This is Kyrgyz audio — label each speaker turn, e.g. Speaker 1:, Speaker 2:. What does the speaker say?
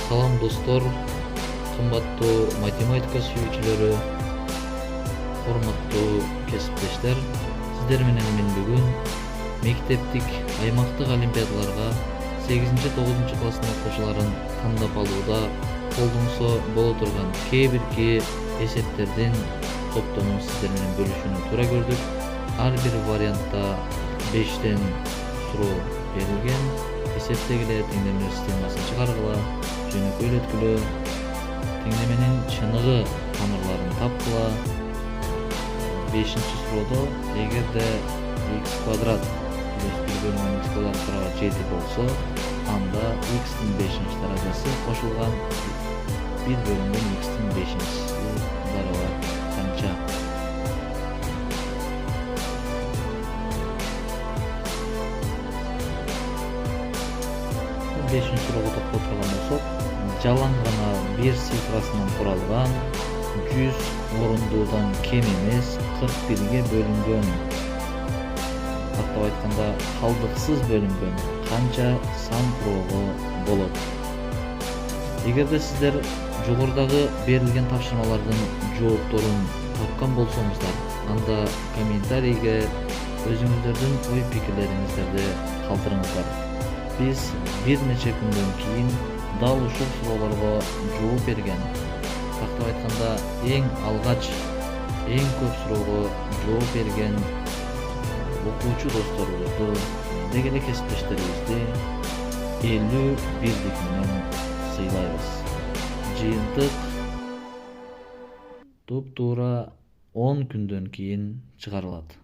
Speaker 1: Салам достор, кымбаттуу математика сүйүүчүлөрү, урматтуу кесиптештер. Сиздер менен мен бүгүн мектептик, аймактык олимпиадаларга 8-9 класстын окуучуларын тандап алууда колдонсо боло турган кээ бирки эсептердин топтомун сиздер менен бөлүшүүнү туура көрдүк. Ар бир вариантта 5тен суроо берилген. Эсептегиле теңдемелер системасын чыгаргыла, жөнөкөйлөткүлө, теңдеменин чыныгы тамырларын тапкыла. 5-суроодо эгерде x квадрат плюс 1 бөлүнгөн x квадрат барабар 7 болсо, анда x'тин 5-даражасы кошулган 1 бөлүнгөн x'тин 5-си барабар канча? Бешинчи суроого токтолуп турган болсок, жалаң гана бир цифрасынан куралган 100 орундуудан кем эмес 41ге бөлүнгөн, каттап айтканда калдыксыз бөлүнгөн канча сан туроого болот? Эгерде сиздер жогорудагы берилген тапшырмалардын жоопторун тапкан болсоңуздар, анда комментарийге өзүңүздөрдүн ой пикирлериңиздерди калтырыңыздар. Биз бир нече күндөн кийин дал ушул суроолорго жооп берген, тактап айтканда эң алгач эң көп суроого жооп берген окуучу досторубузду, деги эле кесиптештерибизди 50 бирдик менен сыйлайбыз. Жыйынтык туп-туура 10 күндөн кийин чыгарылат.